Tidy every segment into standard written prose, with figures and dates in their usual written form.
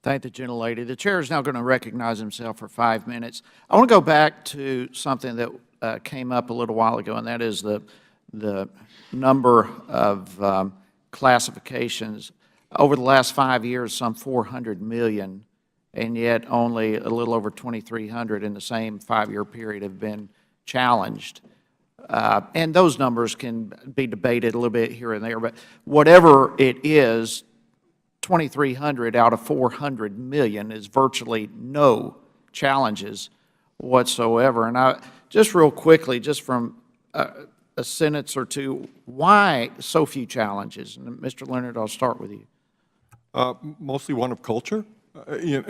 Thank the gentlelady. The chair is now going to recognize himself for 5 minutes. I want to go back to something that came up a little while ago, and that is the number of classifications. Over the last 5 years, some 400 million, and yet only a little over 2,300 in the same 5-year period have been challenged. And those numbers can be debated a little bit here and there, but whatever it is, 2,300 out of 400 million is virtually no challenges whatsoever. And just real quickly, just from a sentence or two, why so few challenges? And Mr. Leonard, I'll start with you. Mostly one of culture. You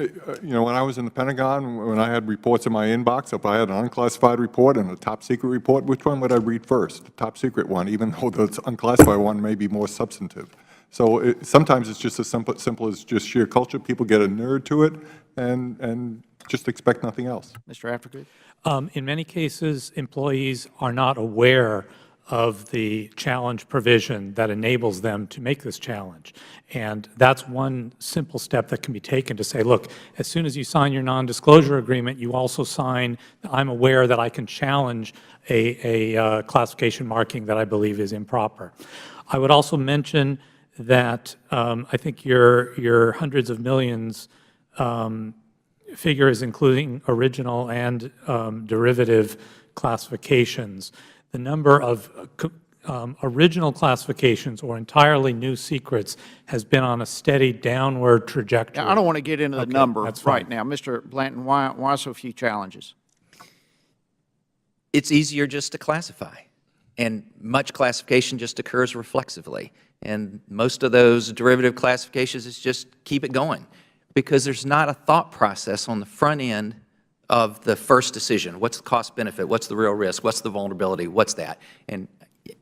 know, when I was in the Pentagon, when I had reports in my inbox, if I had an unclassified report and a top secret report, which one would I read first? The top secret one, even though the unclassified one may be more substantive. So sometimes it's just as simple as just sheer culture. People get inured to it and just expect nothing else. Mr. Aftergood? In many cases, employees are not aware of the challenge provision that enables them to make this challenge. And that's one simple step that can be taken to say, look, as soon as you sign your non-disclosure agreement, you also sign, I'm aware that I can challenge a classification marking that I believe is improper. I would also mention that I think your hundreds of millions figure is including original and derivative classifications. The number of original classifications or entirely new secrets has been on a steady downward trajectory. Now, I don't want to get into the number right now. Mr. Blanton, why so few challenges? It's easier just to classify, and much classification just occurs reflexively. And most of those derivative classifications is just keep it going, because there's not a thought process on the front end of the first decision. What's the cost benefit? What's the real risk? What's the vulnerability? What's that? And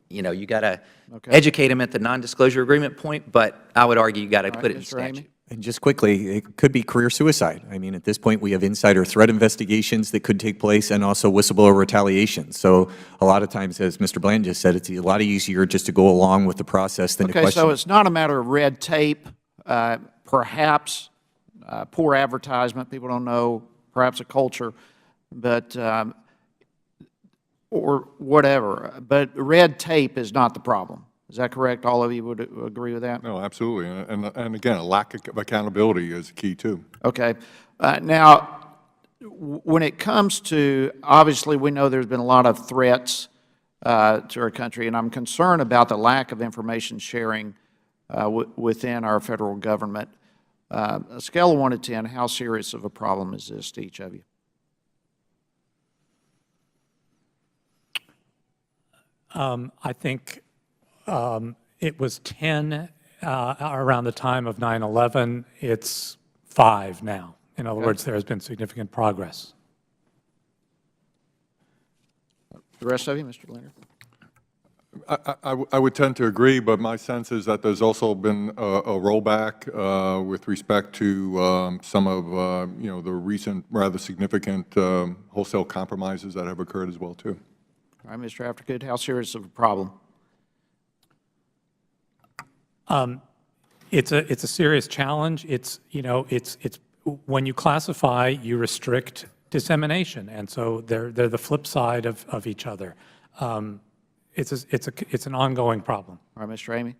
you know, you got to educate them at the non-disclosure agreement point, but I would argue you got to put it in statute. And just quickly, it could be career suicide. I mean, at this point, we have insider threat investigations that could take place and also whistleblower retaliation. So a lot of times, as Mr. Blanton just said, it's a lot easier just to go along with the process than to question. Okay, so it's not a matter of red tape, perhaps poor advertisement, people don't know, perhaps a culture, but or whatever. But red tape is not the problem. Is that correct? All of you would agree with that? No, absolutely. And again, a lack of accountability is key, too. Okay. Now, when it comes to, obviously, we know there's been a lot of threats to our country, and I'm concerned about the lack of information sharing within our federal government. A scale of 1 to 10, how serious of a problem is this to each of you? I think it was 10 around the time of 9/11. It's 5 now. In other words, there has been significant progress. The rest of you, Mr. Leonard? I would tend to agree, but my sense is that there's also been a rollback with respect to some of you know, the recent rather significant wholesale compromises that have occurred as well too. All right, Mr. Aftergood, how serious of a problem? It's a serious challenge. It's, you know, it's when you classify, you restrict dissemination, and so they're the flip side of each other. It's an ongoing problem. All right, Mr. Amy?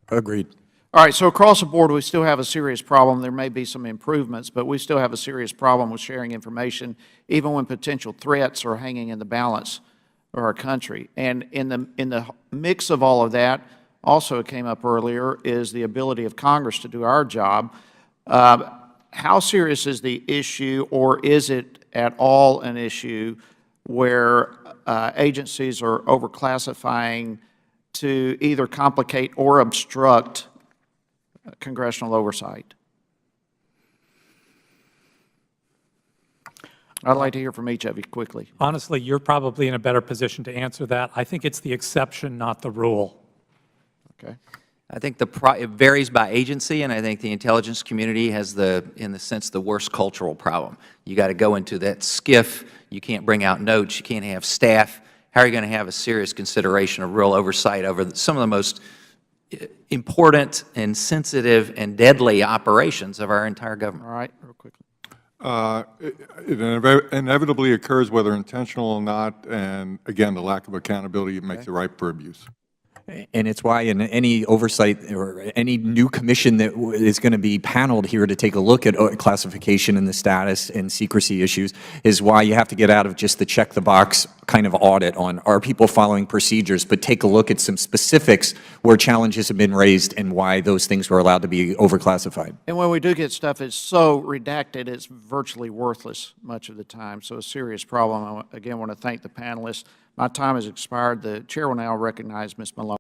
Agreed. All right, so across the board, we still have a serious problem. There may be some improvements, but we still have a serious problem with sharing information, even when potential threats are hanging in the balance of our country. And in the mix of all of that, also it came up earlier, is the ability of Congress to do our job. How serious is the issue, or is it at all an issue where agencies are overclassifying to either complicate or obstruct congressional oversight? I'd like to hear from each of you quickly. Honestly, you're probably in a better position to answer that. I think it's the exception, not the rule. Okay. I think it varies by agency, and I think the intelligence community has in the sense, the worst cultural problem. You got to go into that skiff. You can't bring out notes. You can't have staff. How are you going to have a serious consideration of real oversight over some of the most important and sensitive and deadly operations of our entire government. All right, real quickly. It inevitably occurs whether intentional or not, and again, the lack of accountability makes it ripe for abuse. And it's why in any oversight or any new commission that is going to be paneled here to take a look at classification and the status and secrecy issues is why you have to get out of just the check the box kind of audit on are people following procedures, but take a look at some specifics where challenges have been raised and why those things were allowed to be overclassified. And when we do get stuff, it's so redacted, it's virtually worthless much of the time. So a serious problem. I, again, want to thank the panelists. My time has expired. The chair will now recognize Ms. Malone.